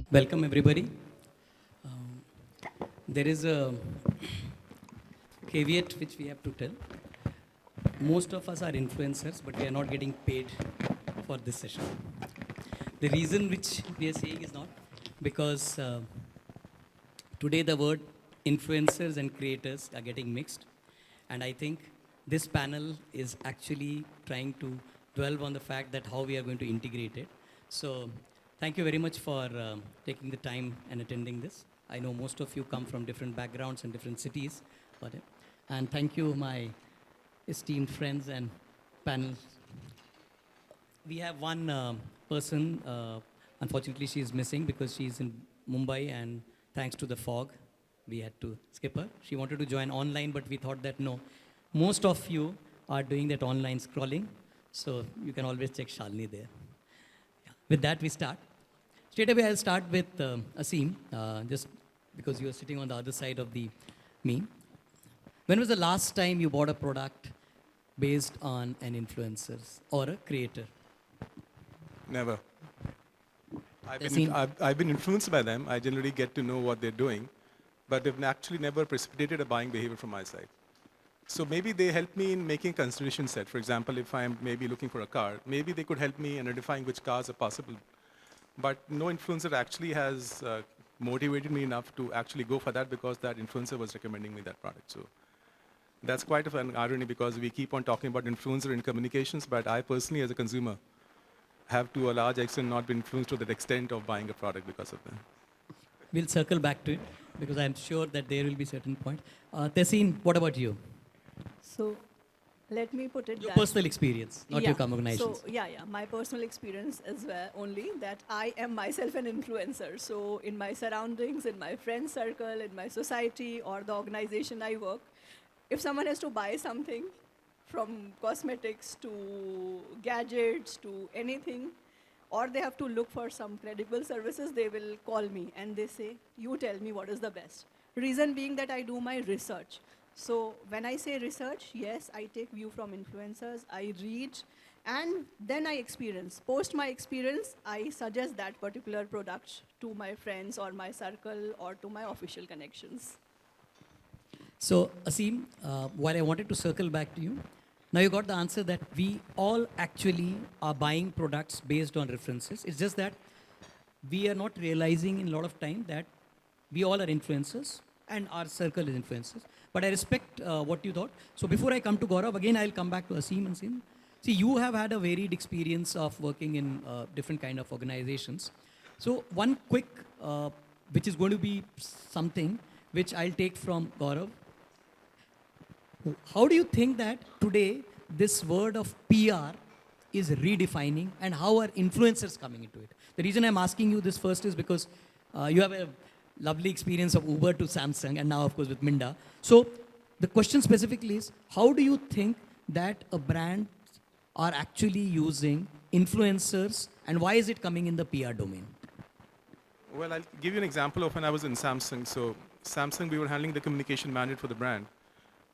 Welcome everybody. There is a caveat which we have to tell. Most of us are influencers, but we are not getting paid for this session. The reason which we are saying is not because today the word influencers and creators are getting mixed. And I think this panel is actually trying to dwell on the fact that how we are going to integrate it. So thank you very much for taking the time and attending this. I know most of you come from different backgrounds and different cities. And thank you, my esteemed friends and panel. We have one person, unfortunately she is missing because she is in Mumbai, and thanks to the fog, we had to skip her. She wanted to join online, but we thought that no, most of you are doing that online scrolling, so you can always check Shalini there. Yeah. With that, we start. Straight away, I'll start with Ashim, just because you are sitting on the other side of me. When was the last time you bought a product based on an influencer or a creator? Never. I've been influenced by them. I generally get to know what they're doing, but they've actually never precipitated a buying behavior from my side. So maybe they help me in making consideration set. For example, if I'm maybe looking for a car, maybe they could help me in identifying which cars are possible. But no influencer actually has motivated me enough to actually go for that because that influencer was recommending me that product. So that's quite of an irony because we keep on talking about influencer in communications, but I personally as a consumer have to a large extent not been influenced to that extent of buying a product because of that. We'll circle back to it because I'm sure that there will be certain point. Tehseen, what about you? So let me put it Your that personal experience, not your organizations. So my personal experience as well only that I am myself an influencer. So in my surroundings, in my friend circle, in my society or the organization I work, if someone has to buy something from cosmetics to gadgets to anything, or they have to look for some credible services, they will call me and they say, you tell me what is the best. Reason being that I do my research. So when I say research, yes, I take view from influencers, I read, and then I experience. Post my experience, I suggest that particular product to my friends or my circle or to my official connections. So, Ashim, while I wanted to circle back to you, now you got the answer that we all actually are buying products based on references. It's just that we are not realizing in a lot of time that we all are influencers and our circle is influencers. But I respect what you thought. So before I come to Gaurav, again, I'll come back to Ashim and Singh. See, you have had a varied experience of working in different kind of organizations. So one quick, which is going to be something which I'll take from Gaurav. How do you think that today this word of PR is redefining and how are influencers coming into it? The reason I'm asking you this first is because you have a lovely experience of Uber to Samsung and now of course with Minda. So the question specifically is, how do you think that a brand are actually using influencers and why is it coming in the PR domain? Well, I'll give you an example of when I was in Samsung. So Samsung, we were handling the communication mandate for the brand.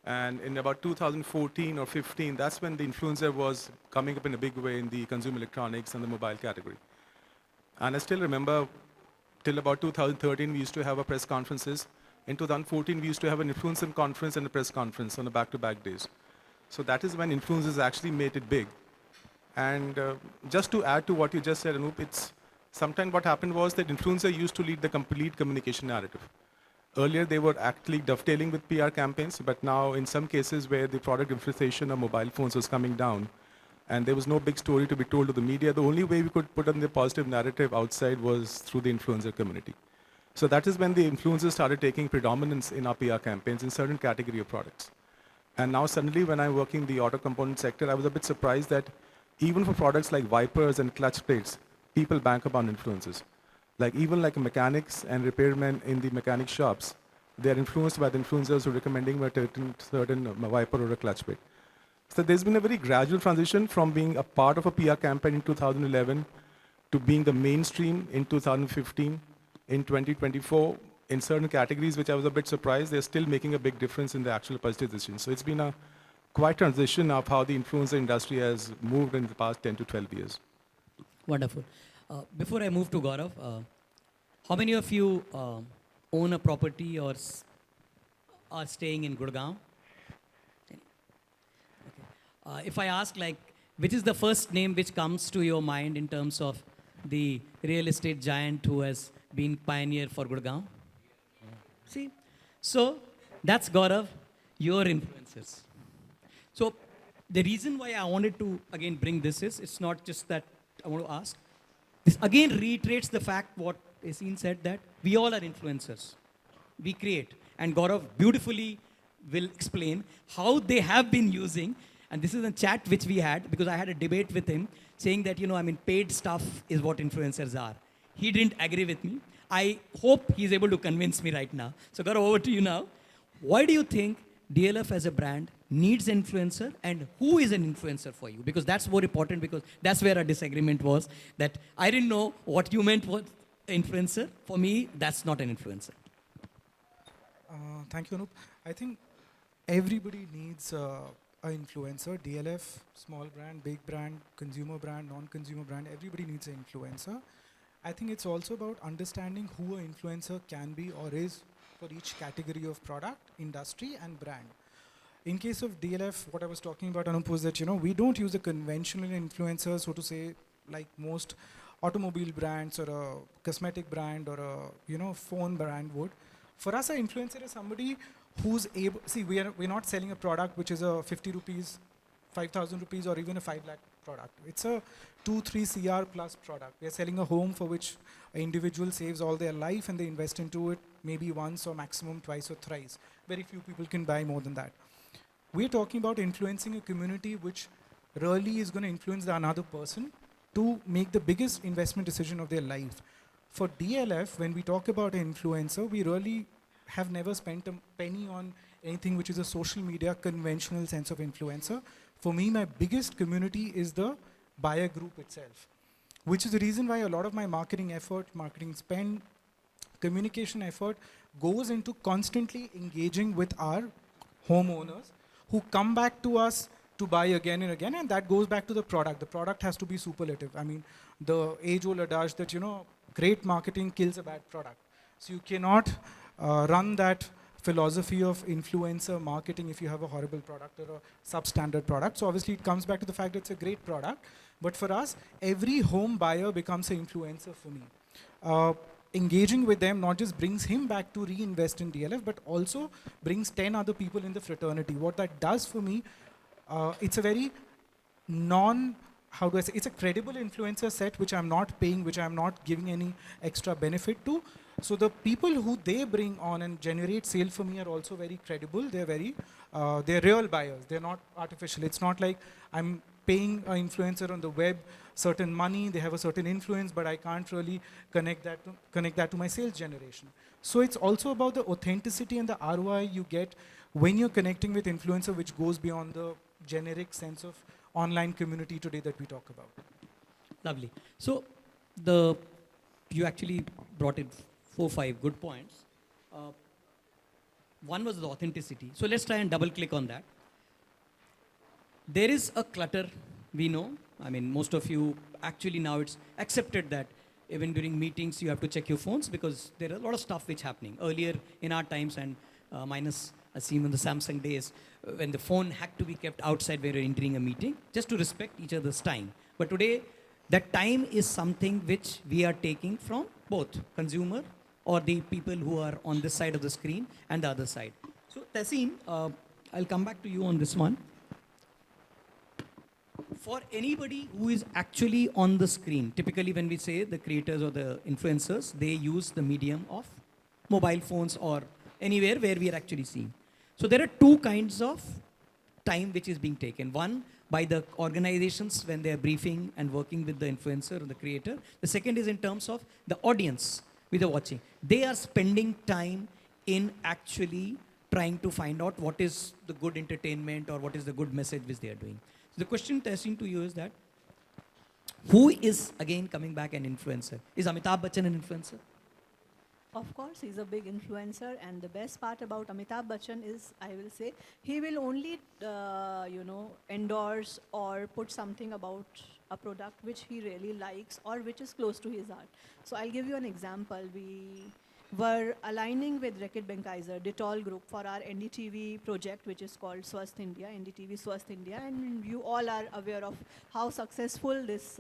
And in about 2014 or 15, that's when the influencer was coming up in a big way in the consumer electronics and the mobile category. And I still remember till about 2013, we used to have a press conferences. In 2014, we used to have an influencer conference and a press conference on a back-to-back days. So that is when influencers actually made it big. And just to add to what you just said, Anup, it's sometimes what happened was that influencer used to lead the complete communication narrative. Earlier, they were actually dovetailing with PR campaigns, but now in some cases where the product infiltration of mobile phones was coming down, and there was no big story to be told to the media, the only way we could put on the positive narrative outside was through the influencer community. So that is when the influencers started taking predominance in our PR campaigns in certain category of products. And now suddenly when I'm working in the auto component sector, I was a bit surprised that even for products like wipers and clutch plates, people bank upon influencers. Like even like mechanics and repairmen in the mechanic shops, they're influenced by the influencers who are recommending a certain wiper or a clutch plate. So there's been a very gradual transition from being a part of a PR campaign in 2011 to being the mainstream in 2015, in 2024, in certain categories, which I was a bit surprised, they're still making a big difference in the actual purchase decision. So it's been a quite transition of how the influencer industry has moved in the past 10 to 12 years. Wonderful. Before I move to Gaurav, How many of you own a property or are staying in Gurgaon? Okay. If I ask, like, which is the first name which comes to your mind in terms of the real estate giant who has been pioneer for Gurgaon? See, so that's Gaurav, your influencers. So the reason why I wanted to again bring this is, it's not just that I want to ask. This again reiterates the fact what Tehseen said, that we all are influencers. We create. And Gaurav beautifully will explain how they have been using. And this is a chat which we had, because I had a debate with him saying that, paid stuff is what influencers are. He didn't agree with me. I hope he's able to convince me right now. So Gaurav, over to you now. Why do you think DLF as a brand needs influencer, and who is an influencer for you? Because that's more important, because that's where our disagreement was, that I didn't know what you meant was influencer. For me, that's not an influencer. Thank you, Anup. I think everybody needs an influencer. DLF, small brand, big brand, consumer brand, non-consumer brand, everybody needs an influencer. I think it's also about understanding who an influencer can be or is for each category of product, industry, and brand. In case of DLF, what I was talking about, Anup, was that we don't use a conventional influencer, so to say, like most automobile brands or a cosmetic brand or a phone brand would. For us, an influencer is somebody who's able. See, we're not selling a product which is a 50 rupees, 5,000 rupees, or even a 5 lakh product. It's a 2-3 CR plus product. We're selling a home for which an individual saves all their life and they invest into it maybe once or maximum twice or thrice. Very few people can buy more than that. We're talking about influencing a community which really is going to influence another person to make the biggest investment decision of their life. For DLF, when we talk about an influencer, we really have never spent a penny on anything which is a social media conventional sense of influencer. For me, my biggest community is the buyer group itself, which is the reason why a lot of my marketing effort, marketing spend, communication effort goes into constantly engaging with our homeowners who come back to us to buy again and again, and that goes back to the product. The product has to be superlative. I mean, the age-old adage that, great marketing kills a bad product. So you cannot run that philosophy of influencer marketing if you have a horrible product or a substandard product. So obviously it comes back to the fact that it's a great product. But for us, every home buyer becomes an influencer for me. Engaging with them not just brings him back to reinvest in DLF, but also brings 10 other people in the fraternity. What that does for me, it's a very it's a credible influencer set which I'm not paying, which I'm not giving any extra benefit to. So the people who they bring on and generate sale for me are also very credible. They're real buyers. They're not artificial. It's not like I'm paying an influencer on the web certain money, they have a certain influence, but I can't really connect that to my sales generation. So it's also about the authenticity and the ROI you get when you're connecting with influencer, which goes beyond the generic sense of online community today that we talk about. Lovely. So you actually brought in 4-5 good points. One was the authenticity. So let's try and double click on that. There is a clutter, we know. I mean, most of you actually now it's accepted that even during meetings you have to check your phones because there are a lot of stuff which happening. Earlier in our times and minus Ashim in the Samsung days, when the phone had to be kept outside where you're entering a meeting just to respect each other's time. But today, that time is something which we are taking from both consumer or the people who are on this side of the screen and the other side. So Tehseen, I'll come back to you on this one. For anybody who is actually on the screen, typically when we say the creators or the influencers, they use the medium of mobile phones or anywhere where we are actually seeing. So there are two kinds of time which is being taken. One, by the organizations when they are briefing and working with the influencer or the creator. The second is in terms of the audience with the watching. They are spending time in actually trying to find out what is the good entertainment or what is the good message which they are doing. So the question, Tehseen, to you is that, who is, again, coming back an influencer? Is Amitabh Bachchan an influencer? Of course, he's a big influencer, and the best part about Amitabh Bachchan is, I will say, he will only, endorse or put something about a product which he really likes or which is close to his heart. So I'll give you an example. We were aligning with Reckitt Benckiser, Dettol Group, for our NDTV project, which is called Swasth India, NDTV Swasth India, and you all are aware of how successful this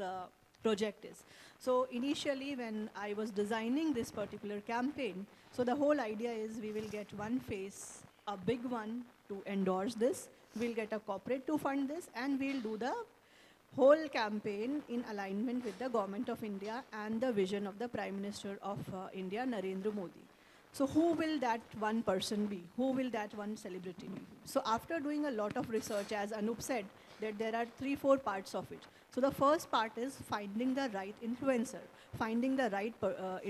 project is. So initially, when I was designing this particular campaign, so the whole idea is we will get one face, a big one, to endorse this, we'll get a corporate to fund this, and we'll do the whole campaign in alignment with the Government of India and the vision of the Prime Minister of India, Narendra Modi. So who will that one person be? Who will that one celebrity be? So after doing a lot of research, as Anup said, that there are 3-4 parts of it. So the first part is finding the right influencer, finding the right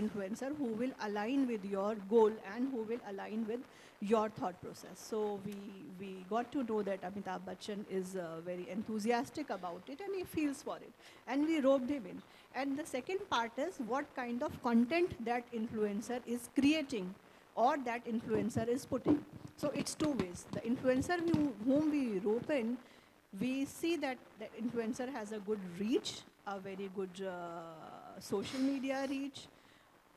influencer who will align with your goal and who will align with your thought process. So we got to know that Amitabh Bachchan is very enthusiastic about it and he feels for it. And we roped him in. And the second part is what kind of content that influencer is creating or that influencer is putting. So it's two ways. The influencer whom we rope in, we see that the influencer has a good reach, a very good social media reach,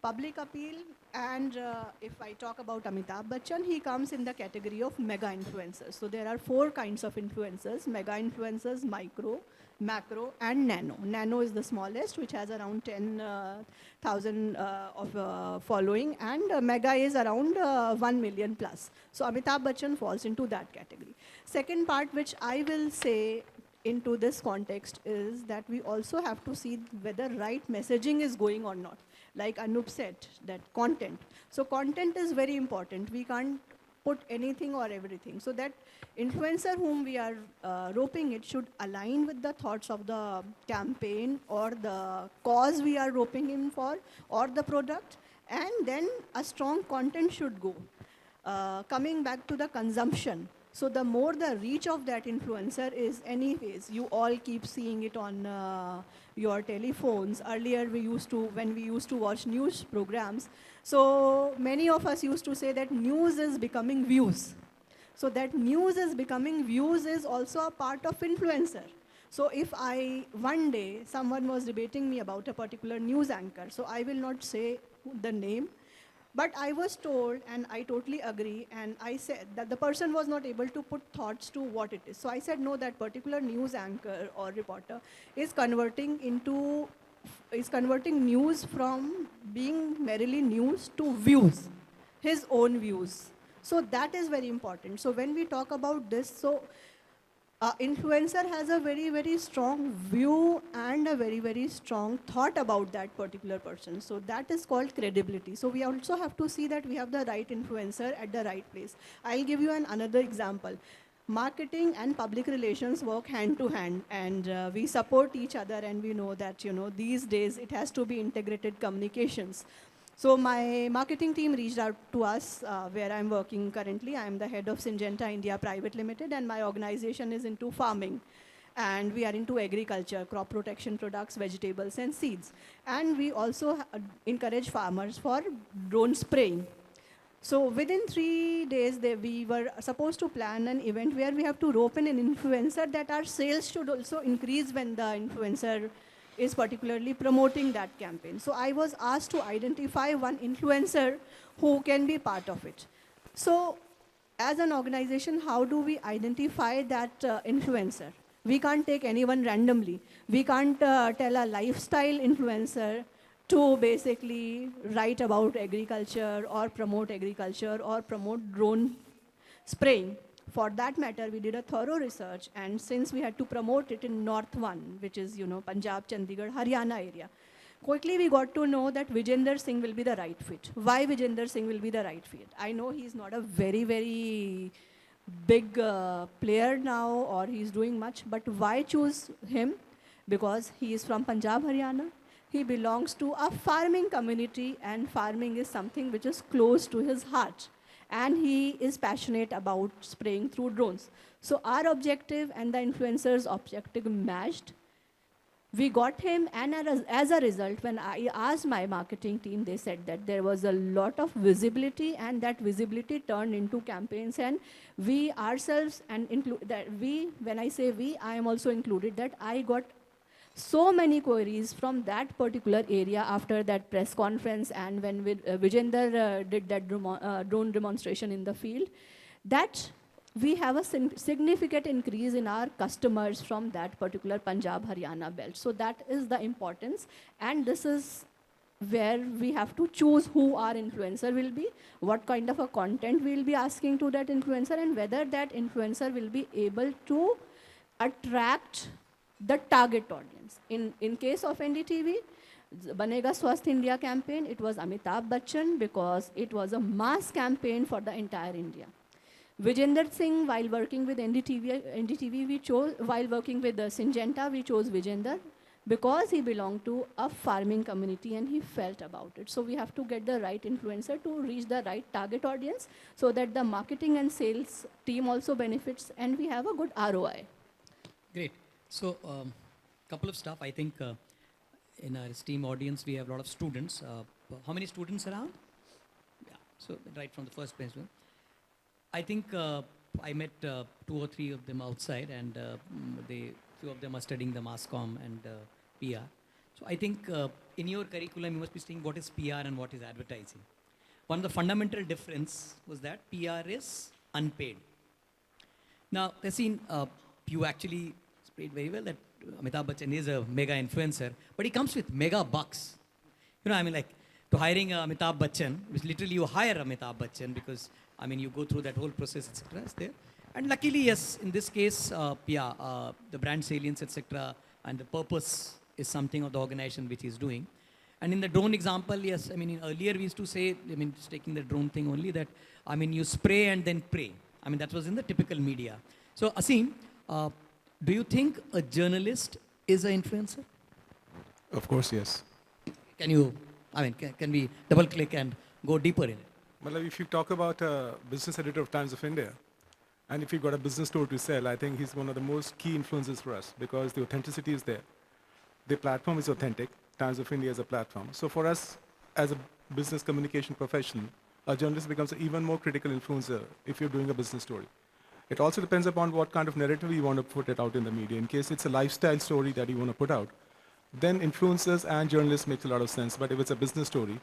public appeal, and if I talk about Amitabh Bachchan, he comes in the category of mega influencers. So there are 4 kinds of influencers: mega influencers, micro, macro, and nano. Nano is the smallest, which has around 10,000 of following, and mega is around 1 million plus. So Amitabh Bachchan falls into that category. Second part, which I will say into this context, is that we also have to see whether right messaging is going or not. Like Anup said, that content. So content is very important. We can't put anything or everything. So that influencer whom we are roping, it should align with the thoughts of the campaign or the cause we are roping him for or the product. And then a strong content should go. Coming back to the consumption. So the more the reach of that influencer is, anyways, you all keep seeing it on your telephones. Earlier, when we used to watch news programs, so many of us used to say that news is becoming views. So that news is becoming views is also a part of influencer. So if one day someone was debating me about a particular news anchor, so I will not say the name, but I was told, and I totally agree, and I said that the person was not able to put thoughts to what it is. So I said, no, that particular news anchor or reporter is converting news from being merely news to views, his own views. So that is very important. So when we talk about this, so influencer has a very, very strong view and a very, very strong thought about that particular person. So that is called credibility. So we also have to see that we have the right influencer at the right place. I'll give you another example. Marketing and public relations work hand to hand, and we support each other, and we know that, these days it has to be integrated communications. So my marketing team reached out to us where I'm working currently. I'm the head of Syngenta India Private Limited, and my organization is into farming. And we are into agriculture, crop protection products, vegetables, and seeds. And we also encourage farmers for drone spraying. So within 3 days, we were supposed to plan an event where we have to rope in an influencer that our sales should also increase when the influencer is particularly promoting that campaign. So I was asked to identify one influencer who can be part of it. So as an organization, how do we identify that influencer? We can't take anyone randomly. We can't tell a lifestyle influencer to basically write about agriculture or promote drone spraying. For that matter, we did a thorough research, and since we had to promote it in North 1, which is, Punjab, Chandigarh, Haryana area, quickly we got to know that Vijender Singh will be the right fit. Why Vijender Singh will be the right fit? I know he's not a very, very big player now, or he's doing much, but why choose him? Because he is from Punjab, Haryana. He belongs to a farming community, and farming is something which is close to his heart. And he is passionate about spraying through drones. So our objective and the influencer's objective matched. We got him, and as a result, when I asked my marketing team, they said that there was a lot of visibility, and that visibility turned into campaigns. And we ourselves, and when I say we, I am also included, that I got so many queries from that particular area after that press conference and when Vijender did that drone demonstration in the field, that we have a significant increase in our customers from that particular Punjab Haryana belt. So that is the importance, and this is where we have to choose who our influencer will be, what kind of a content we will be asking to that influencer, and whether that influencer will be able to attract the target audience. In case of NDTV, Banega Swasth India campaign, it was Amitabh Bachchan because it was a mass campaign for the entire India. Vijender Singh, while working with NDTV we chose, while working with Syngenta, we chose Vijender because he belonged to a farming community and he felt about it. So we have to get the right influencer to reach the right target audience so that the marketing and sales team also benefits and we have a good ROI. Great. So, couple of stuff. I think in our esteemed audience, we have a lot of students. How many students around? Yeah. So, right from the first bench. I think I met 2 or 3 of them outside, and few of them are studying the mass comm and PR. So, I think in your curriculum, you must be seeing what is PR and what is advertising. One of the fundamental difference was that PR is unpaid. Now, Tehseen, you actually explained very well that Amitabh Bachchan is a mega influencer, but he comes with mega bucks. You know, I mean, like, to hiring Amitabh Bachchan, which literally you hire Amitabh Bachchan because, I mean, you go through that whole process, etc. Is there. And luckily, yes, in this case, the brand salience, etc., and the purpose is something of the organization which is doing. And in the drone example, yes, I mean, earlier we used to say, I mean, just taking the drone thing only, that, I mean, you spray and then pray. I mean, that was in the typical media. So, Ashim, do you think a journalist is an influencer? Of course, yes. Can you, I mean, can we double click and go deeper in it? Well, if you talk about a business editor of Times of India, and if you've got a business store to sell, I think he's one of the most key influencers for us because the authenticity is there. The platform is authentic. Times of India is a platform. So for us, as a business communication professional, a journalist becomes an even more critical influencer if you're doing a business story. It also depends upon what kind of narrative you want to put it out in the media. In case it's a lifestyle story that you want to put out, then influencers and journalists makes a lot of sense. But if it's a business story,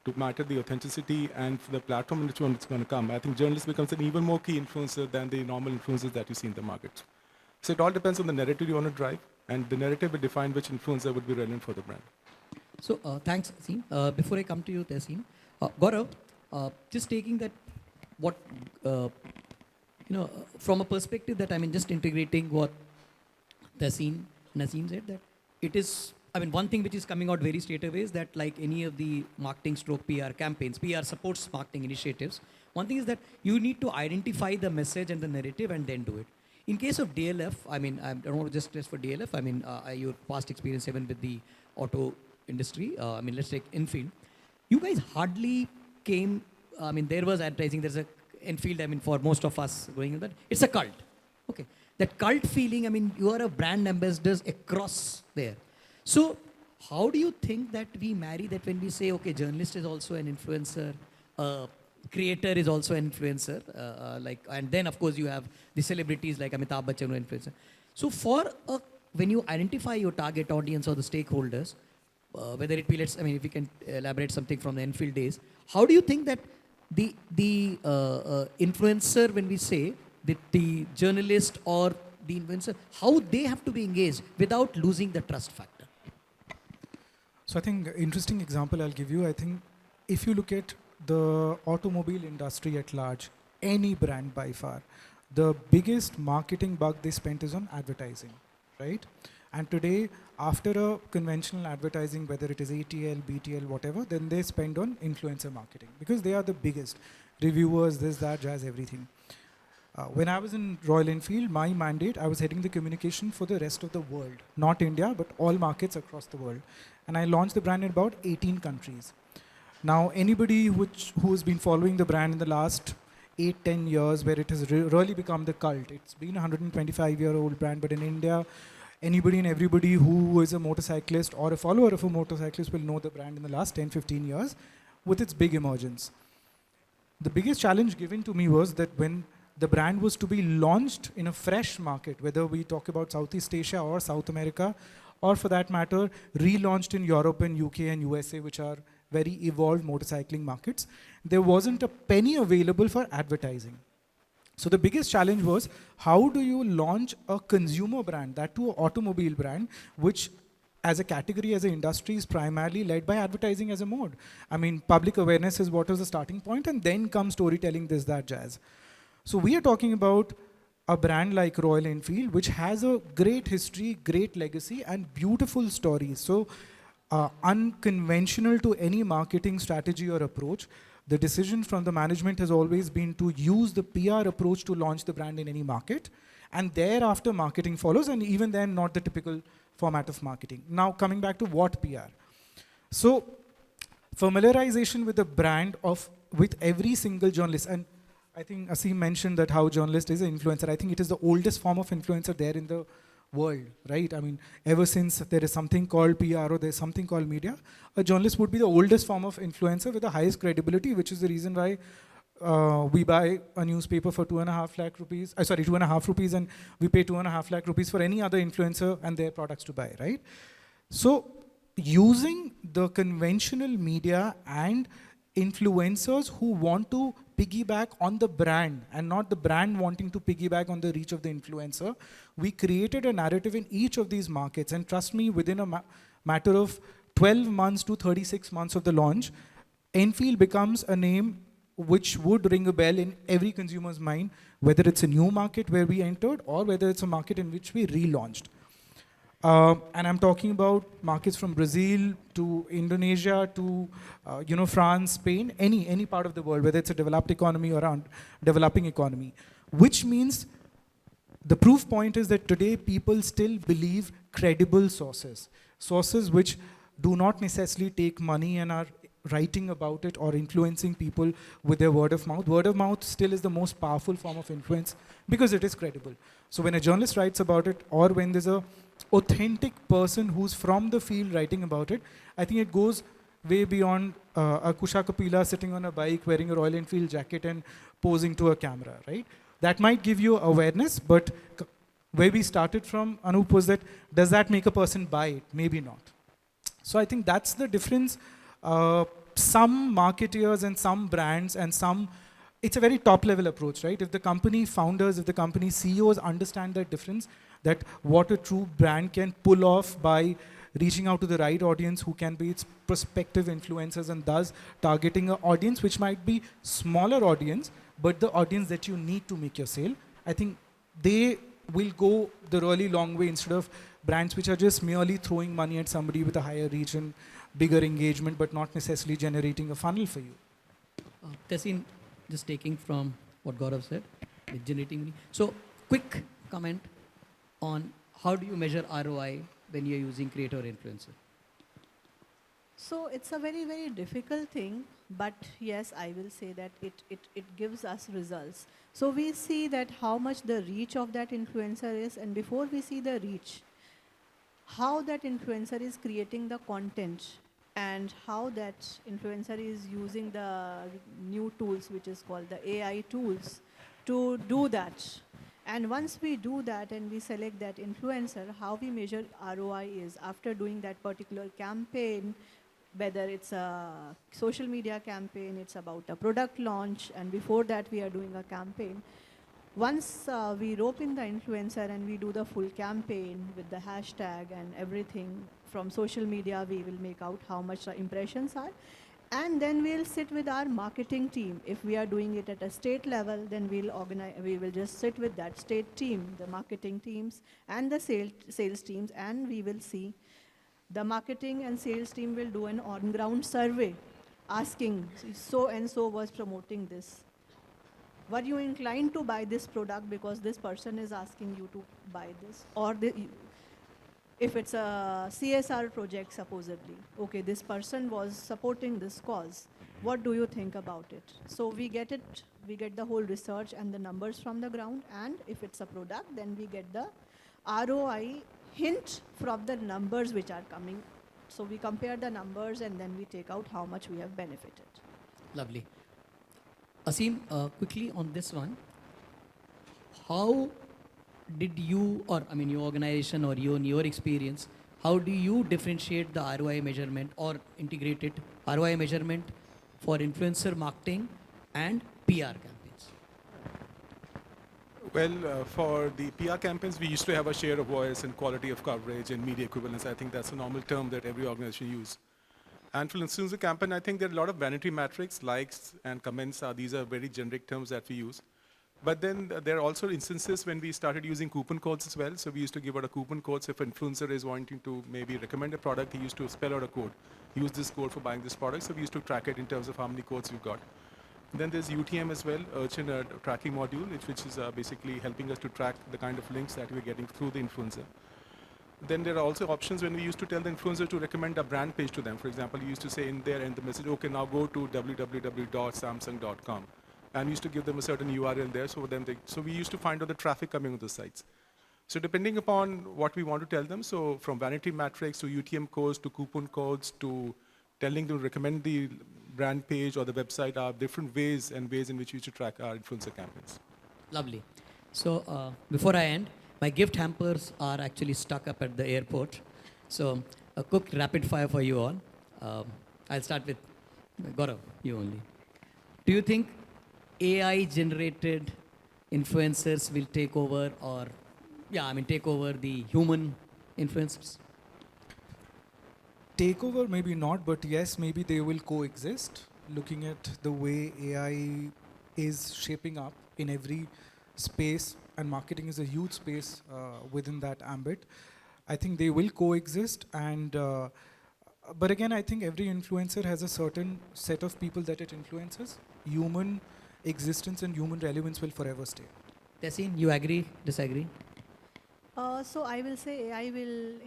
to matter the authenticity and the platform in which one it's going to come, I think journalist becomes an even more key influencer than the normal influencers that you see in the market. So it all depends on the narrative you want to drive, and the narrative will define which influencer would be relevant for the brand. So thanks, Singh. Before I come to you, Tehseen, Gaurav, just taking that, what, from a perspective that, I mean, just integrating what Tehseen Naseem said, that it is, I mean, one thing which is coming out very straight away is that, like any of the marketing stroke PR campaigns, PR supports marketing initiatives. One thing is that you need to identify the message and the narrative and then do it. In case of DLF, I mean, I don't want to just stress for DLF, I mean, your past experience even with the auto industry, I mean, let's take Enfield. You guys hardly came, I mean, there was advertising, there's a Enfield, I mean, for most of us going in that, it's a cult. Okay. That cult feeling, I mean, you are a brand ambassadors across there. So how do you think that we marry that when we say, okay, journalist is also an influencer, creator is also an influencer, and then of course you have the celebrities like Amitabh Bachchan who are influencer. So when you identify your target audience or the stakeholders, whether it be, I mean, if you can elaborate something from the Enfield days, how do you think that the influencer, when we say the journalist or the influencer, how they have to be engaged without losing the trust factor? So I think interesting example I'll give you. I think if you look at the automobile industry at large, any brand by far, the biggest marketing buck they spent is on advertising, right? And today, after a conventional advertising, whether it is ATL, BTL, whatever, then they spend on influencer marketing because they are the biggest. Reviewers, this, that, jazz, everything. When I was in Royal Enfield, my mandate, I was heading the communication for the rest of the world. Not India, but all markets across the world. And I launched the brand in about 18 countries. Now, anybody who's been following the brand in the last 8-10 years, where it has really become the cult, it's been a 125-year-old brand, but in India, anybody and everybody who is a motorcyclist or a follower of a motorcyclist will know the brand in the last 10-15 years with its big emergence. The biggest challenge given to me was that when the brand was to be launched in a fresh market, whether we talk about Southeast Asia or South America or for that matter, relaunched in Europe and UK and USA, which are very evolved motorcycling markets, there wasn't a penny available for advertising. So the biggest challenge was, how do you launch a consumer brand, that too an automobile brand, which as a category, as an industry, is primarily led by advertising as a mode. I mean, public awareness is what was the starting point, and then comes storytelling, this, that, jazz. So we are talking about a brand like Royal Enfield, which has a great history, great legacy, and beautiful stories. So unconventional to any marketing strategy or approach, the decision from the management has always been to use the PR approach to launch the brand in any market, and thereafter marketing follows, and even then not the typical format of marketing. Now coming back to what PR. So familiarization with the brand with every single journalist, and I think Ashim mentioned that how journalist is an influencer. I think it is the oldest form of influencer there in the world, right? I mean, ever since there is something called PR or there's something called media, a journalist would be the oldest form of influencer with the highest credibility, which is the reason why we buy a newspaper for 2.5 lakh rupees, 2.5 rupees, and we pay 2.5 lakh rupees for any other influencer and their products to buy, right? So using the conventional media and influencers who want to piggyback on the brand and not the brand wanting to piggyback on the reach of the influencer, we created a narrative in each of these markets. And trust me, within a matter of 12 months to 36 months of the launch, Enfield becomes a name which would ring a bell in every consumer's mind, whether it's a new market where we entered or whether it's a market in which we relaunched. And I'm talking about markets from Brazil to Indonesia to France, Spain, any part of the world, whether it's a developed economy or a developing economy. Which means the proof point is that today people still believe credible sources. Sources which do not necessarily take money and are writing about it or influencing people with their word of mouth. Word of mouth still is the most powerful form of influence because it is credible. So when a journalist writes about it, or when there's a authentic person who's from the field writing about it, I think it goes way beyond a Kusha Kapila sitting on a bike wearing a Royal Enfield jacket and posing to a camera, right? That might give you awareness, but where we started from, Anup, was that, does that make a person buy it? Maybe not. So I think that's the difference. Some marketeers and some brands and some, it's a very top level approach, right? If the company founders, if the company CEOs understand that difference, that what a true brand can pull off by reaching out to the right audience who can be its prospective influencers, and thus targeting an audience which might be smaller audience, but the audience that you need to make your sale, I think they will go the really long way instead of brands which are just merely throwing money at somebody with a higher reach and bigger engagement, but not necessarily generating a funnel for you. Tehseen, just taking from what Gaurav said, generating. So quick comment on how do you measure ROI when you're using creator or influencer? So it's a very, very difficult thing, but yes, I will say that it gives us results. So we see that how much the reach of that influencer is, and before we see the reach, how that influencer is creating the content and how that influencer is using the new tools, which is called the AI tools, to do that. And once we do that and we select that influencer, how we measure ROI is after doing that particular campaign, whether it's a social media campaign, it's about a product launch, and before that we are doing a campaign. Once we rope in the influencer and we do the full campaign with the hashtag and everything from social media, we will make out how much the impressions are. And then we'll sit with our marketing team. If we are doing it at a state level, then we will just sit with that state team, the marketing teams and the sales teams, and we will see. The marketing and sales team will do an on-ground survey asking, so and so was promoting this. Were you inclined to buy this product because this person is asking you to buy this? Or if it's a CSR project, supposedly, okay, this person was supporting this cause. What do you think about it? So we get the whole research and the numbers from the ground, and if it's a product, then we get the ROI hint from the numbers which are coming. So we compare the numbers and then we take out how much we have benefited. Lovely. Ashim, quickly on this one, how did you, or I mean your organization or you in your experience, how do you differentiate the ROI measurement or integrate it ROI measurement for influencer marketing and PR campaigns? Well, for the PR campaigns, we used to have a share of voice and quality of coverage and media equivalence. I think that's a normal term that every organization use. And for influencer campaign, I think there are a lot of vanity metrics, likes and comments. These are very generic terms that we use. But then there are also instances when we started using coupon codes as well. So we used to give out a coupon code. So if an influencer is wanting to maybe recommend a product, he used to spell out a code. Use this code for buying this product. So we used to track it in terms of how many codes we've got. Then there's UTM as well, Urchin tracking module, which is basically helping us to track the kind of links that we're getting through the influencer. Then there are also options when we used to tell the influencer to recommend a brand page to them. For example, you used to say in there in the message, okay, now go to www.samsung.com. And we used to give them a certain URL there, so we used to find out the traffic coming on the sites. So depending upon what we want to tell them, so from vanity metrics to UTM codes to coupon codes to telling them to recommend the brand page or the website are different ways in which we should track our influencer campaigns. Lovely. So before I end, my gift hampers are actually stuck up at the airport. So a quick rapid fire for you all. I'll start with Gaurav, you only. Do you think AI generated influencers will take over take over the human influencers? Takeover, maybe not, but yes, maybe they will coexist. Looking at the way AI is shaping up in every space, and marketing is a huge space within that ambit, I think they will coexist. And but again, I think every influencer has a certain set of people that it influences. Human existence and human relevance will forever stay. Tehseen, you agree, disagree? So I will say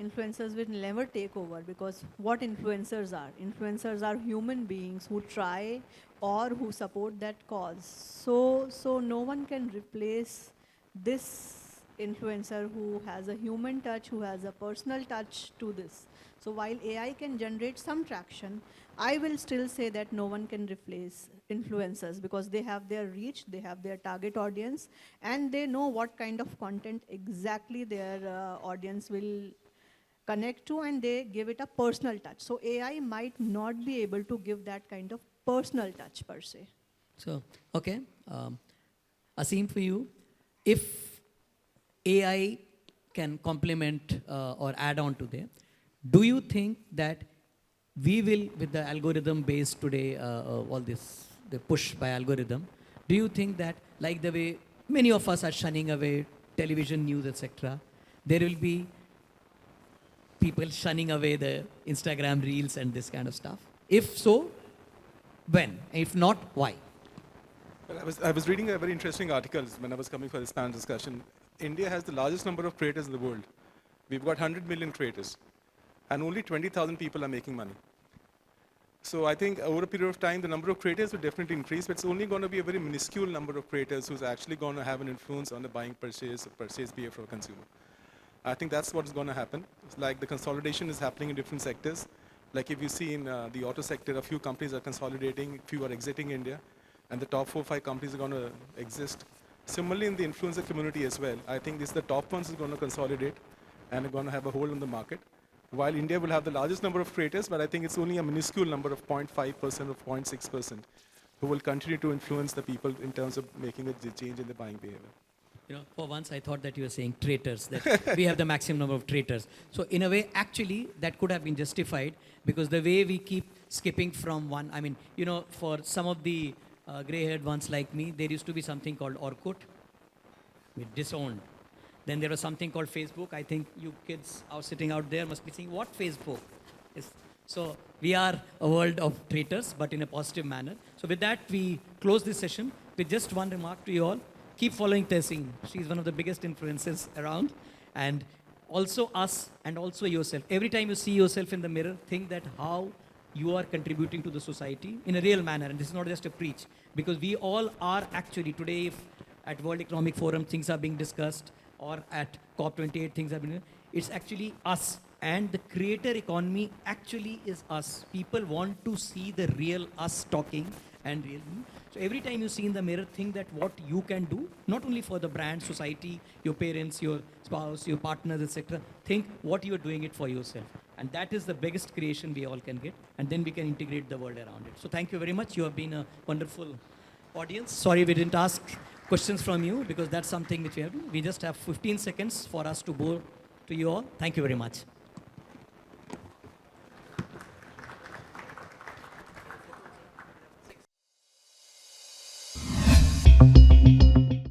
influencers will never take over, because what influencers are? Influencers are human beings who try or who support that cause. So no one can replace this influencer who has a human touch, who has a personal touch to this. So while AI can generate some traction, I will still say that no one can replace influencers, because they have their reach, they have their target audience, and they know what kind of content exactly their audience will connect to, and they give it a personal touch. So AI might not be able to give that kind of personal touch per se. So, okay. Ashim, for you, if AI can complement or add on to them, do you think that we will, with the algorithm based today, all this, the push by algorithm, do you think that like the way many of us are shunning away television news, etc., there will be people shunning away the Instagram reels and this kind of stuff? If so, when? If not, why? Well, I was reading a very interesting article when I was coming for this panel discussion. India has the largest number of creators in the world. We've got 100 million creators, and only 20,000 people are making money. So I think over a period of time, the number of creators will definitely increase, but it's only going to be a very minuscule number of creators who's actually going to have an influence on the buying purchase behavior for a consumer. I think that's what is going to happen. It's like the consolidation is happening in different sectors. Like if you see in the auto sector, a few companies are consolidating, few are exiting India, and the top 4 or 5 companies are going to exist. Similarly, in the influencer community as well, I think the top ones is going to consolidate and are going to have a hold on the market. While India will have the largest number of creators, but I think it's only a minuscule number of 0.5% or 0.6% who will continue to influence the people in terms of making a change in the buying behavior. You know, for once I thought that you were saying traitors, that we have the maximum number of traitors. So in a way, actually, that could have been justified, because the way we keep skipping from one, I mean, you know, for some of the gray-haired ones like me, there used to be something called Orkut. We disowned. Then there was something called Facebook. I think you kids are sitting out there must be saying, what Facebook is? So we are a world of traitors, but in a positive manner. So with that, we close this session with just one remark to you all. Keep following Tehseen. She's one of the biggest influencers around. And also us, and also yourself. Every time you see yourself in the mirror, think that how you are contributing to the society in a real manner. And this is not just a preach, because we all are actually today, if at World Economic Forum things are being discussed, or at COP28 things are being, it's actually us. And the creator economy actually is us. People want to see the real us talking, and real me. So every time you see in the mirror, think that what you can do, not only for the brand, society, your parents, your spouse, your partners, etc. Think what you are doing it for yourself. And that is the biggest creation we all can get. And then we can integrate the world around it. So thank you very much. You have been a wonderful audience. Sorry we didn't ask questions from you because that's something which we have. We just have 15 seconds for us to go to you all. Thank you very much.